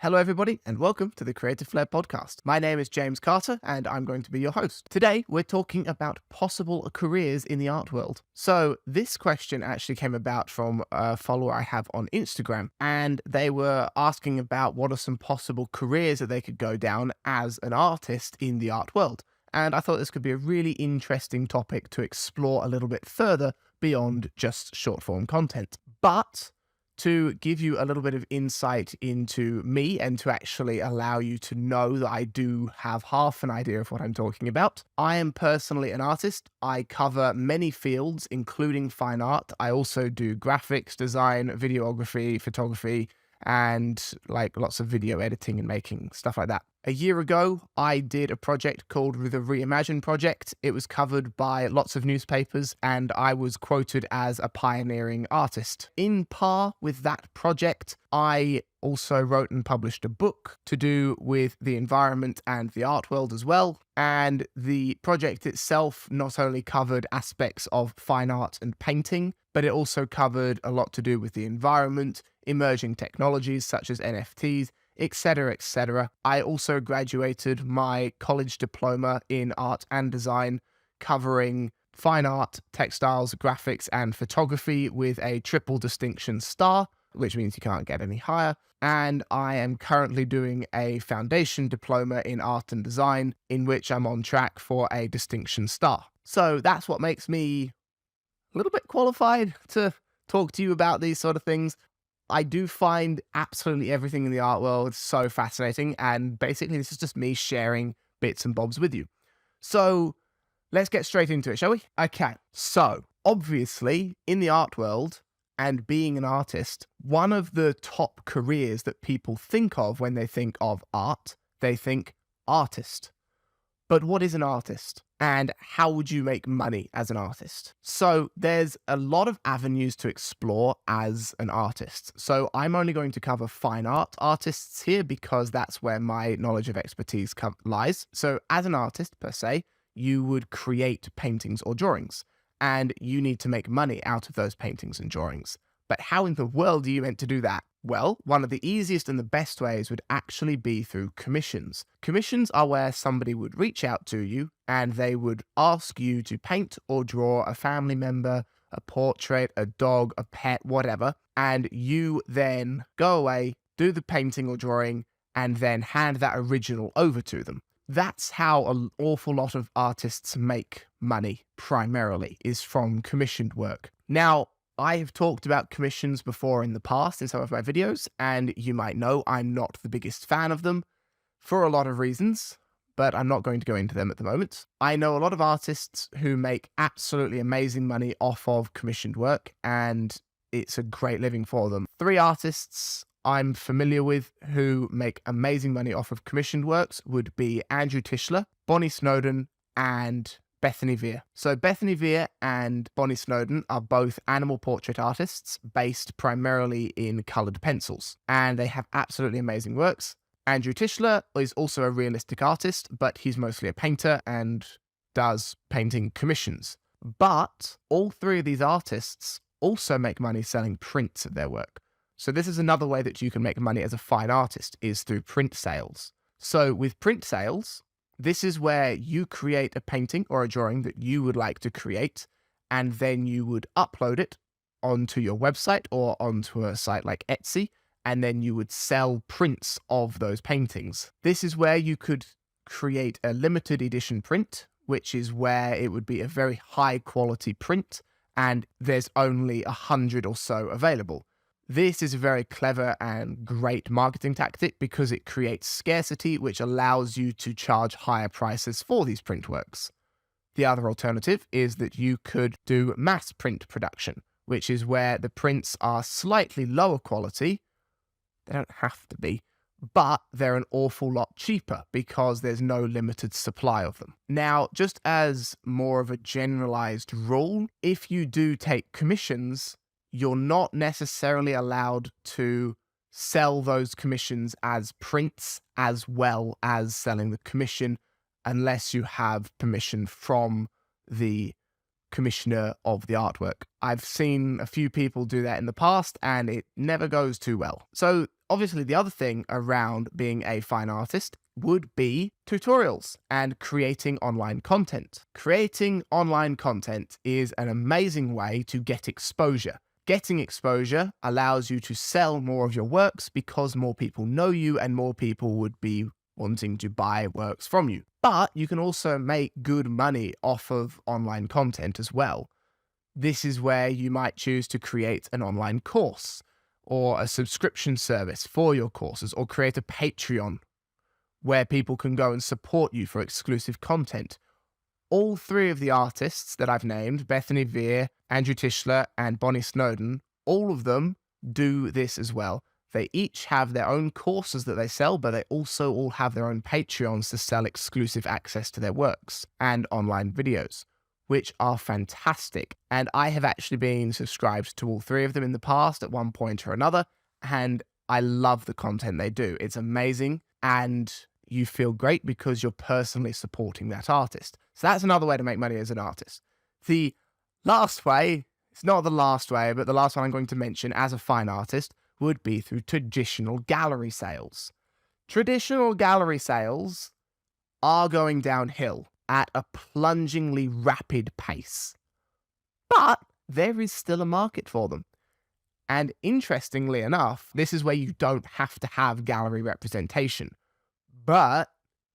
Hello, everybody, and welcome to the Creative Flair Podcast. My name is James Carter, and I'm going to be your host. Today, we're talking about possible careers in the art world. So, this question actually came about from a follower I have on Instagram, and they were asking about what are some possible careers that they could go down as an artist in the art world. And I thought this could be a really interesting topic to explore a little bit further beyond just short form content. But to give you a little bit of insight into me and to actually allow you to know that I do have half an idea of what I'm talking about. I am personally an artist. I cover many fields, including fine art. I also do graphics, design, videography, photography, and lots of video editing and making, stuff like that. A year ago, I did a project called the Reimagine Project. It was covered by lots of newspapers, and I was quoted as a pioneering artist. In par with that project, I also wrote and published a book to do with the environment and the art world as well. And the project itself not only covered aspects of fine art and painting, but it also covered a lot to do with the environment, emerging technologies such as NFTs, etc., etc. I also graduated my college diploma in art and design, covering fine art, textiles, graphics, and photography with a triple distinction star, which means you can't get any higher. And I am currently doing a foundation diploma in art and design, in which I'm on track for a distinction star. So that's what makes me a little bit qualified to talk to you about these sort of things. I do find absolutely everything in the art world so fascinating, and basically this is just me sharing bits and bobs with you. So let's get straight into it, shall we? Okay, so obviously in the art world and being an artist, one of the top careers that people think of when they think of art, they think artist. But what is an artist? And how would you make money as an artist? So there's a lot of avenues to explore as an artist. So I'm only going to cover fine art artists here because that's where my knowledge of expertise lies. So as an artist per se, you would create paintings or drawings, and you need to make money out of those paintings and drawings. But how in the world are you meant to do that? Well, one of the easiest and the best ways would actually be through commissions. Commissions are where somebody would reach out to you and they would ask you to paint or draw a family member, a portrait, a dog, a pet, whatever, and you then go away, do the painting or drawing, and then hand that original over to them. That's how an awful lot of artists make money, primarily, is from commissioned work. Now, I have talked about commissions before in the past in some of my videos, and you might know I'm not the biggest fan of them for a lot of reasons, but I'm not going to go into them at the moment. I know a lot of artists who make absolutely amazing money off of commissioned work, and it's a great living for them. 3 artists I'm familiar with who make amazing money off of commissioned works would be Andrew Tischler, Bonnie Snowden, and Bethany Veer. So Bethany Veer and Bonnie Snowden are both animal portrait artists based primarily in coloured pencils, and they have absolutely amazing works. Andrew Tischler is also a realistic artist, but he's mostly a painter and does painting commissions. But all 3 of these artists also make money selling prints of their work. So this is another way that you can make money as a fine artist, is through print sales. So with print sales, this is where you create a painting or a drawing that you would like to create, and then you would upload it onto your website or onto a site like Etsy, and then you would sell prints of those paintings. This is where you could create a limited edition print, which is where it would be a very high quality print, and there's only 100 or so available. This is a very clever and great marketing tactic because it creates scarcity, which allows you to charge higher prices for these print works. The other alternative is that you could do mass print production, which is where the prints are slightly lower quality. They don't have to be, but they're an awful lot cheaper because there's no limited supply of them. Now, just as more of a generalized rule, if you do take commissions, you're not necessarily allowed to sell those commissions as prints as well as selling the commission unless you have permission from the commissioner of the artwork. I've seen a few people do that in the past and it never goes too well. So obviously the other thing around being a fine artist would be tutorials and creating online content. Creating online content is an amazing way to get exposure. Getting exposure allows you to sell more of your works because more people know you and more people would be wanting to buy works from you. But you can also make good money off of online content as well. This is where you might choose to create an online course or a subscription service for your courses, or create a Patreon where people can go and support you for exclusive content. All three of the artists that I've named, Bethany Veer, Andrew Tischler, and Bonnie Snowden, all of them do this as well. They each have their own courses that they sell, but they also all have their own Patreons to sell exclusive access to their works and online videos, which are fantastic. And I have actually been subscribed to all three of them in the past at one point or another, and I love the content they do. It's amazing, and you feel great because you're personally supporting that artist. So that's another way to make money as an artist. The last way, it's not the last way, but the last one I'm going to mention as a fine artist would be through traditional gallery sales. Traditional gallery sales are going downhill at a plungingly rapid pace, but there is still a market for them. And interestingly enough, this is where you don't have to have gallery representation, but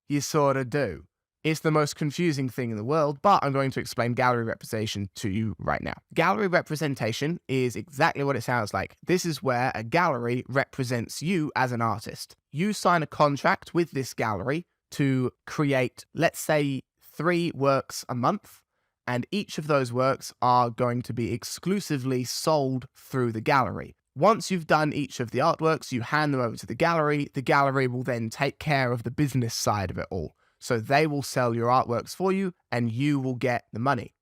you sort of do. It's the most confusing thing in the world, but I'm going to explain gallery representation to you right now. Gallery representation is exactly what it sounds like. This is where a gallery represents you as an artist. You sign a contract with this gallery to create, let's say, 3 works a month, and each of those works are going to be exclusively sold through the gallery. Once you've done each of the artworks, you hand them over to the gallery. The gallery will then take care of the business side of it all. So they will sell your artworks for you and you will get the money.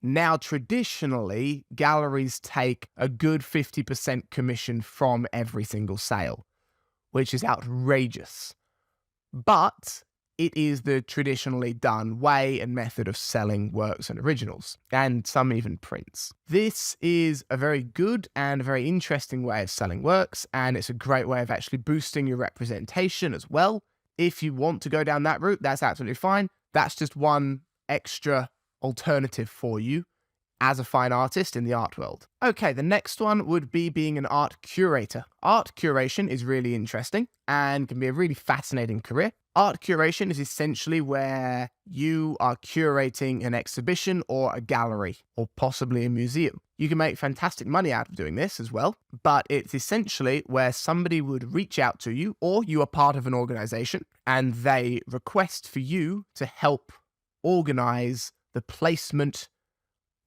Now, traditionally, galleries take a good 50% commission from every single sale, which is outrageous. But it is the traditionally done way and method of selling works and originals, and some even prints. This is a very good and very interesting way of selling works, and it's a great way of actually boosting your representation as well. If you want to go down that route, that's absolutely fine. That's just one extra alternative for you as a fine artist in the art world. Okay, the next one would be being an art curator. Art curation is really interesting and can be a really fascinating career. Art curation is essentially where you are curating an exhibition or a gallery or possibly a museum. You can make fantastic money out of doing this as well, but it's essentially where somebody would reach out to you, or you are part of an organization and they request for you to help organize the placement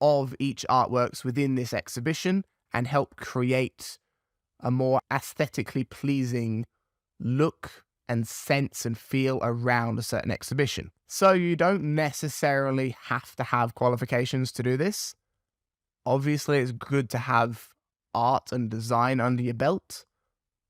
of each artworks within this exhibition and help create a more aesthetically pleasing look and sense and feel around a certain exhibition. So you don't necessarily have to have qualifications to do this. Obviously, it's good to have art and design under your belt,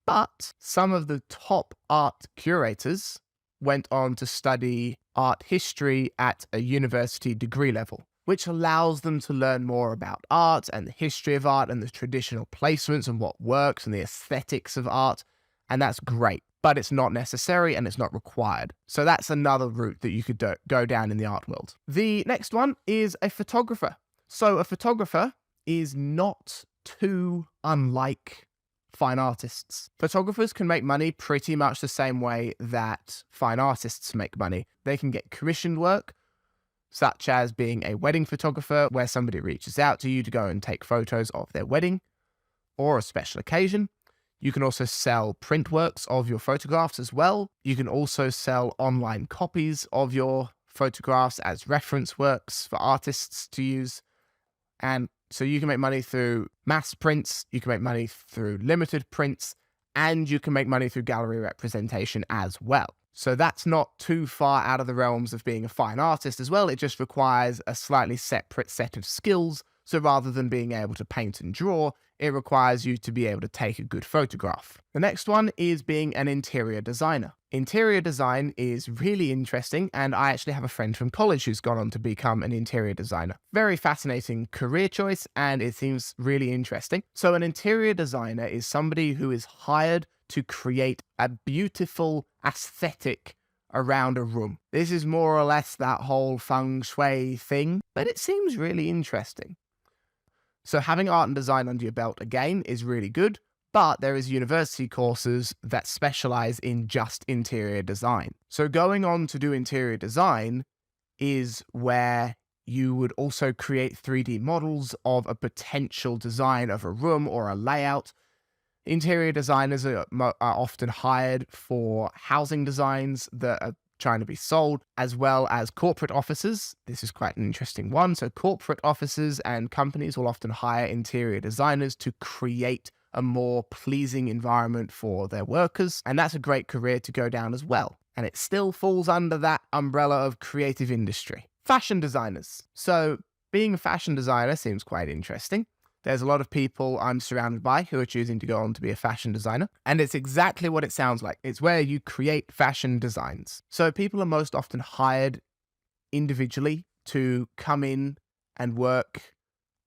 but some of the top art curators went on to study art history at a university degree level, which allows them to learn more about art and the history of art and the traditional placements and what works and the aesthetics of art. And that's great, but it's not necessary and it's not required. So that's another route that you could go down in the art world. The next one is a photographer. So a photographer is not too unlike fine artists. Photographers can make money pretty much the same way that fine artists make money. They can get commissioned work, such as being a wedding photographer, where somebody reaches out to you to go and take photos of their wedding or a special occasion. You can also sell print works of your photographs as well. You can also sell online copies of your photographs as reference works for artists to use. And so you can make money through mass prints, you can make money through limited prints, and you can make money through gallery representation as well. So that's not too far out of the realms of being a fine artist as well. It just requires a slightly separate set of skills. So rather than being able to paint and draw, it requires you to be able to take a good photograph. The next one is being an interior designer. Interior design is really interesting, and I actually have a friend from college who's gone on to become an interior designer. Very fascinating career choice, and it seems really interesting. So an interior designer is somebody who is hired to create a beautiful aesthetic around a room. This is more or less that whole feng shui thing, but it seems really interesting. So having art and design under your belt again is really good. But there is university courses that specialize in just interior design. So going on to do interior design is where you would also create 3D models of a potential design of a room or a layout. Interior designers are often hired for housing designs that are trying to be sold, as well as corporate offices. This is quite an interesting one. So corporate offices and companies will often hire interior designers to create a more pleasing environment for their workers. And that's a great career to go down as well. And it still falls under that umbrella of creative industry. Fashion designers. So being a fashion designer seems quite interesting. There's a lot of people I'm surrounded by who are choosing to go on to be a fashion designer. And it's exactly what it sounds like. It's where you create fashion designs. So people are most often hired individually to come in and work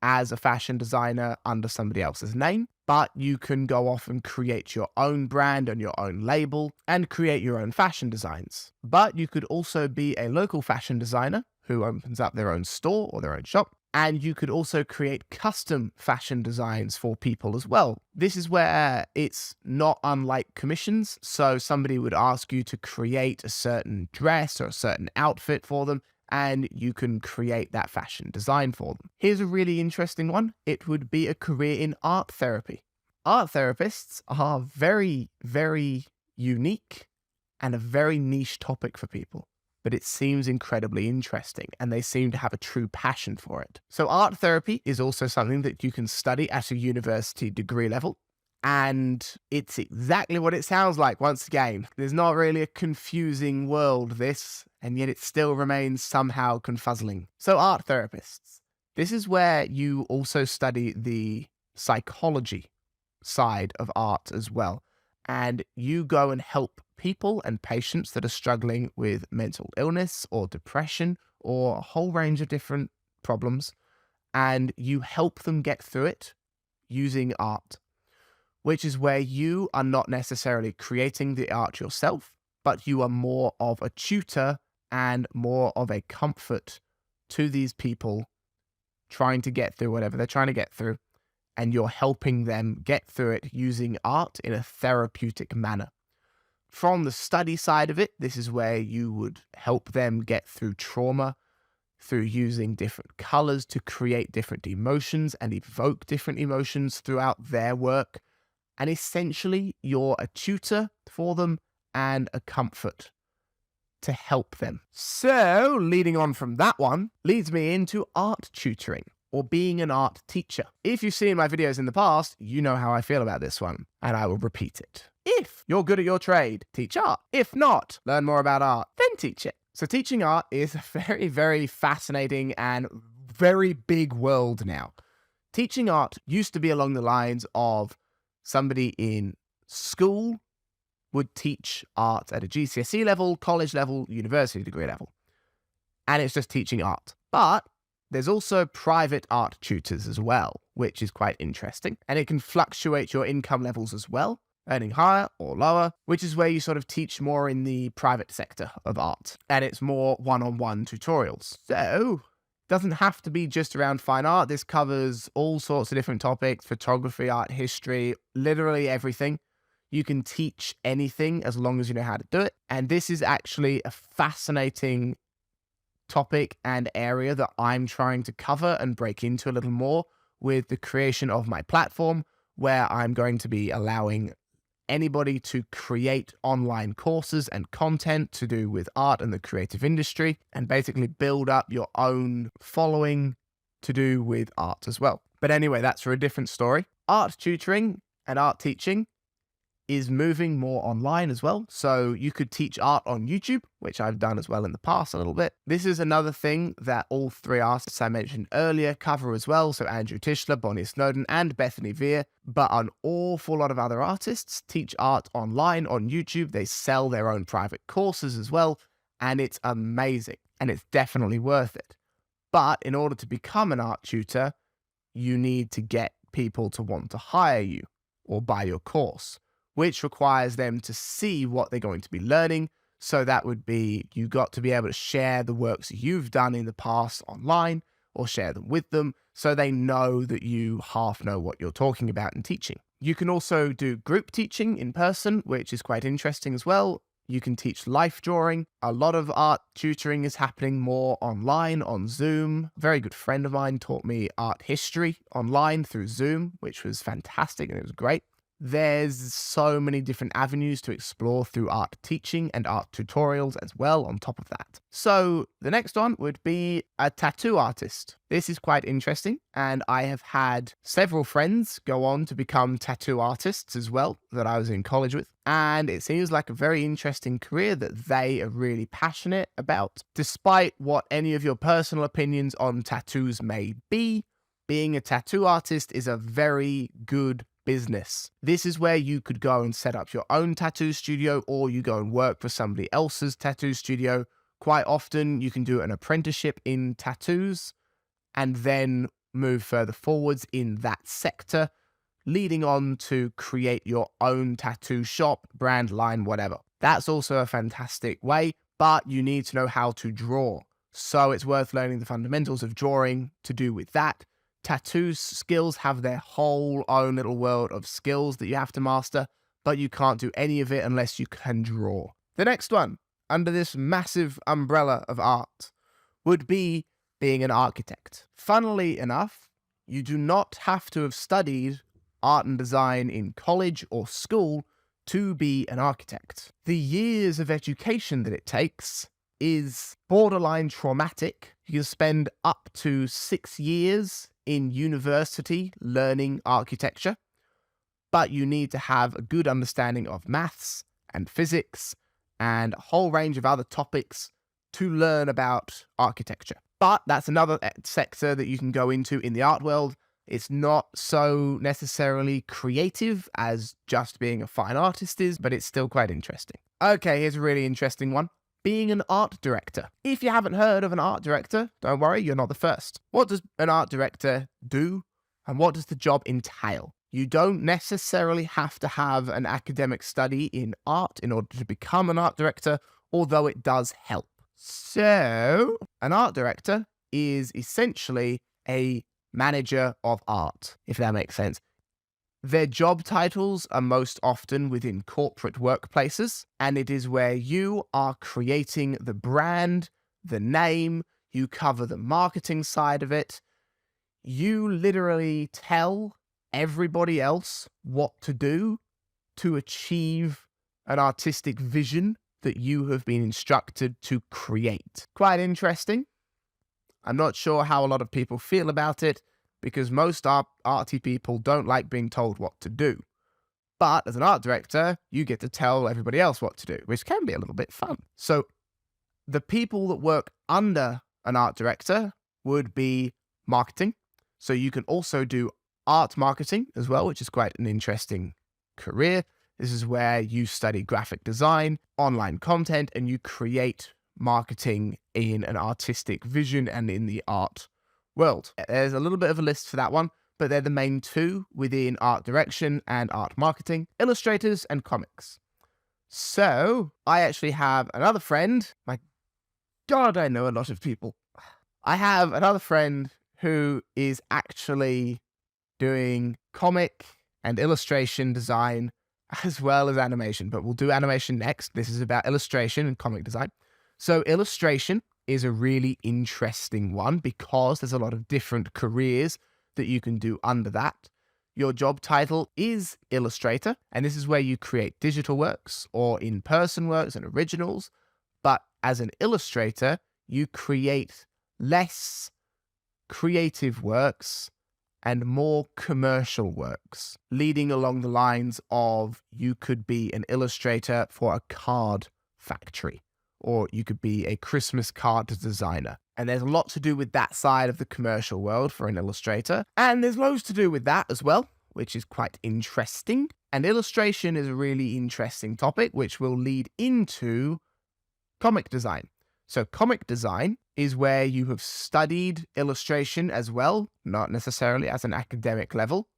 as a fashion designer under somebody else's name. But you can go off and create your own brand and your own label and create your own fashion designs. But you could also be a local fashion designer who opens up their own store or their own shop. And you could also create custom fashion designs for people as well. This is where it's not unlike commissions. So somebody would ask you to create a certain dress or a certain outfit for them, and you can create that fashion design for them. Here's a really interesting one. It would be a career in art therapy. Art therapists are very, very unique and a very niche topic for people, but it seems incredibly interesting and they seem to have a true passion for it. So art therapy is also something that you can study at a university degree level. And it's exactly what it sounds like. Once again, there's not really a confusing world, this, and yet it still remains somehow confuzzling. So art therapists. This is where you also study the psychology side of art as well. And you go and help people and patients that are struggling with mental illness or depression or a whole range of different problems. And you help them get through it using art, which is where you are not necessarily creating the art yourself, but you are more of a tutor and more of a comfort to these people trying to get through whatever they're trying to get through. And you're helping them get through it using art in a therapeutic manner. From the study side of it, this is where you would help them get through trauma through using different colors to create different emotions and evoke different emotions throughout their work. And essentially, you're a tutor for them and a comfort to help them. So, leading on from that one, leads me into art tutoring, or being an art teacher. If you've seen my videos in the past, you know how I feel about this one, and I will repeat it. If you're good at your trade, teach art. If not, learn more about art, then teach it. So teaching art is a very, very fascinating and very big world now. Teaching art used to be along the lines of somebody in school would teach art at a GCSE level, college level, university degree level. And it's just teaching art. But there's also private art tutors as well, which is quite interesting. And it can fluctuate your income levels as well, earning higher or lower, which is where you sort of teach more in the private sector of art. And it's more one-on-one tutorials. So it doesn't have to be just around fine art. This covers all sorts of different topics: photography, art history, literally everything. You can teach anything as long as you know how to do it. And this is actually a fascinating topic and area that I'm trying to cover and break into a little more with the creation of my platform, where I'm going to be allowing anybody to create online courses and content to do with art and the creative industry, and basically build up your own following to do with art as well. But anyway, that's for a different story. Art tutoring and art teaching is moving more online as well. So you could teach art on YouTube, which I've done as well in the past a little bit. This is another thing that all three artists I mentioned earlier cover as well. So Andrew Tischler, Bonnie Snowden, and Bethany Veer. But an awful lot of other artists teach art online on YouTube. They sell their own private courses as well. And it's amazing. And it's definitely worth it. But in order to become an art tutor, you need to get people to want to hire you or buy your course, which requires them to see what they're going to be learning. So that would be, you got to be able to share the works you've done in the past online or share them with them so they know that you half know what you're talking about in teaching. You can also do group teaching in person, which is quite interesting as well. You can teach life drawing. A lot of art tutoring is happening more online on Zoom. A very good friend of mine taught me art history online through Zoom, which was fantastic and it was great. There's so many different avenues to explore through art teaching and art tutorials as well on top of that. So the next one would be a tattoo artist. This is quite interesting, and I have had several friends go on to become tattoo artists as well that I was in college with. And it seems like a very interesting career that they are really passionate about. Despite what any of your personal opinions on tattoos may be, being a tattoo artist is a very good business. This is where you could go and set up your own tattoo studio, or you go and work for somebody else's tattoo studio. Quite often you can do an apprenticeship in tattoos and then move further forwards in that sector, leading on to create your own tattoo shop, brand, line, whatever. That's also a fantastic way, but you need to know how to draw. So it's worth learning the fundamentals of drawing to do with that. Tattoo skills have their whole own little world of skills that you have to master, but you can't do any of it unless you can draw. The next one, under this massive umbrella of art, would be being an architect. Funnily enough, you do not have to have studied art and design in college or school to be an architect. The years of education that it takes is borderline traumatic. You can spend up to 6 years in university learning architecture, but you need to have a good understanding of maths and physics and a whole range of other topics to learn about architecture. But that's another sector that you can go into in the art world. It's not so necessarily creative as just being a fine artist is, but it's still quite interesting. Okay, here's a really interesting one. Being an art director. If you haven't heard of an art director, don't worry, you're not the first. What does an art director do, and what does the job entail? You don't necessarily have to have an academic study in art in order to become an art director, although it does help. So, an art director is essentially a manager of art, if that makes sense. Their job titles are most often within corporate workplaces, and it is where you are creating the brand, the name, you cover the marketing side of it. You literally tell everybody else what to do to achieve an artistic vision that you have been instructed to create. Quite interesting. I'm not sure how a lot of people feel about it, because most arty people don't like being told what to do. But as an art director, you get to tell everybody else what to do, which can be a little bit fun. So the people that work under an art director would be marketing. So you can also do art marketing as well, which is quite an interesting career. This is where you study graphic design, online content, and you create marketing in an artistic vision and in the art world. There's a little bit of a list for that one, but they're the main two within art direction and art marketing: illustrators and comics. So I actually have another friend. My God, I know a lot of people. I have another friend who is actually doing comic and illustration design as well as animation, but we'll do animation next. This is about illustration and comic design. So illustration is a really interesting one because there's a lot of different careers that you can do under that. Your job title is illustrator, and this is where you create digital works or in-person works and originals. But as an illustrator, you create less creative works and more commercial works, leading along the lines of you could be an illustrator for a card factory, or you could be a Christmas card designer. And there's a lot to do with that side of the commercial world for an illustrator. And there's loads to do with that as well, which is quite interesting. And illustration is a really interesting topic, which will lead into comic design. So comic design is where you have studied illustration as well, not necessarily as an academic level.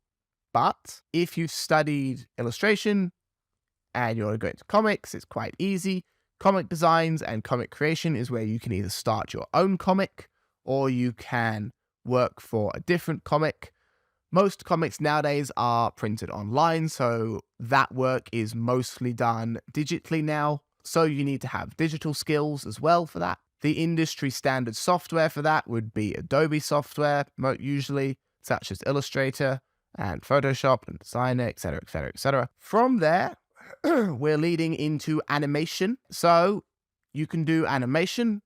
But if you've studied illustration and you want to go into comics, it's quite easy. Comic designs and comic creation is where you can either start your own comic or you can work for a different comic. Most comics nowadays are printed online, so that work is mostly done digitally now. So you need to have digital skills as well for that. The industry standard software for that would be Adobe software, usually, such as Illustrator and Photoshop and Designer, etc., etc., etc. From there, we're leading into animation. So you can do animation.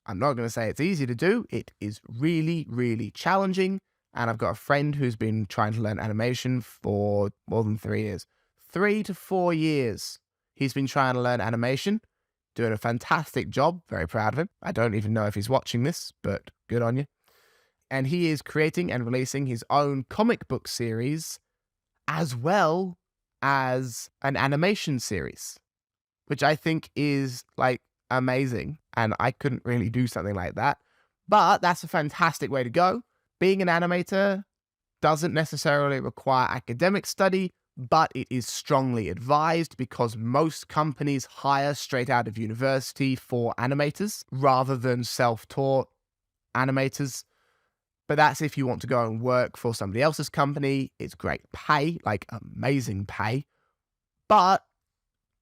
I'm not going to say it's easy to do. It is really, really challenging. And I've got a friend who's been trying to learn animation for more than 3 years. 3 to 4 years. He's been trying to learn animation, doing a fantastic job. Very proud of him. I don't even know if he's watching this, but good on you. And he is creating and releasing his own comic book series as well as an animation series, which I think is like amazing. And I couldn't really do something like that. But that's a fantastic way to go. Being an animator doesn't necessarily require academic study, but it is strongly advised because most companies hire straight out of university for animators rather than self-taught animators. But that's if you want to go and work for somebody else's company. It's great pay, like amazing pay. But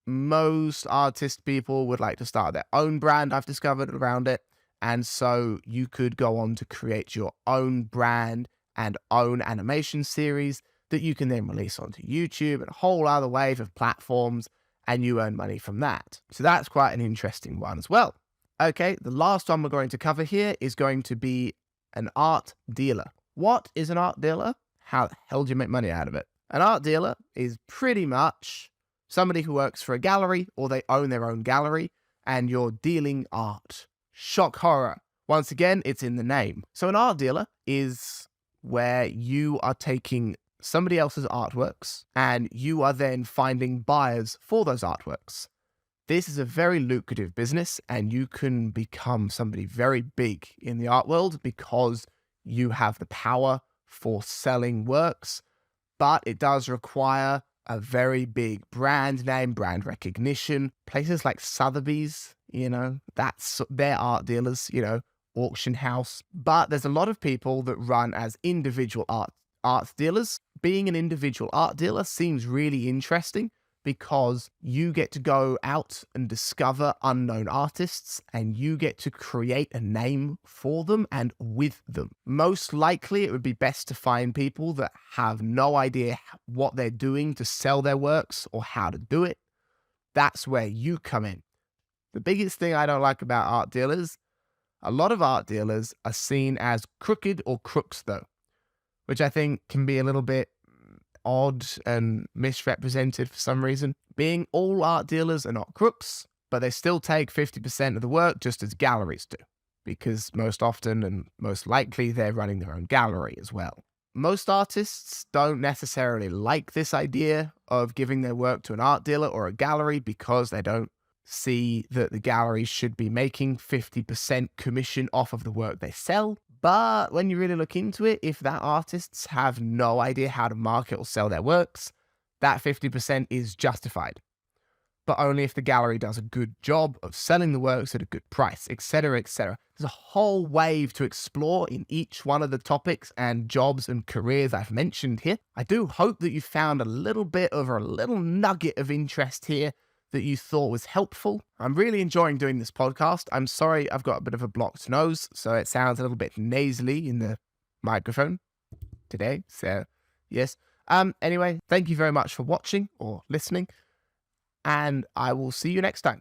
most artist people would like to start their own brand, I've discovered, around it. And so you could go on to create your own brand and own animation series that you can then release onto YouTube and a whole other wave of platforms, and you earn money from that. So that's quite an interesting one as well. Okay, the last one we're going to cover here is going to be an art dealer. What is an art dealer? How the hell do you make money out of it? An art dealer is pretty much somebody who works for a gallery or they own their own gallery and you're dealing art. Shock horror. Once again, it's in the name. So an art dealer is where you are taking somebody else's artworks and you are then finding buyers for those artworks. This is a very lucrative business and you can become somebody very big in the art world because you have the power for selling works, but it does require a very big brand name, brand recognition. Places like Sotheby's, that's their art dealers, auction house. But there's a lot of people that run as individual art dealers. Being an individual art dealer seems really interesting because you get to go out and discover unknown artists and you get to create a name for them and with them. Most likely, it would be best to find people that have no idea what they're doing to sell their works or how to do it. That's where you come in. The biggest thing I don't like about art dealers, a lot of art dealers are seen as crooked or crooks though, which I think can be a little bit odd and misrepresented for some reason. Being all art dealers are not crooks, but they still take 50% of the work just as galleries do, because most often and most likely they're running their own gallery as well. Most artists don't necessarily like this idea of giving their work to an art dealer or a gallery because they don't see that the gallery should be making 50% commission off of the work they sell. But when you really look into it, if that artists have no idea how to market or sell their works, that 50% is justified. But only if the gallery does a good job of selling the works at a good price, etc., etc. There's a whole wave to explore in each one of the topics and jobs and careers I've mentioned here. I do hope that you found a little nugget of interest here that you thought was helpful. I'm really enjoying doing this podcast. I'm sorry I've got a bit of a blocked nose, so it sounds a little bit nasally in the microphone today. So, yes. Anyway, thank you very much for watching or listening, and I will see you next time.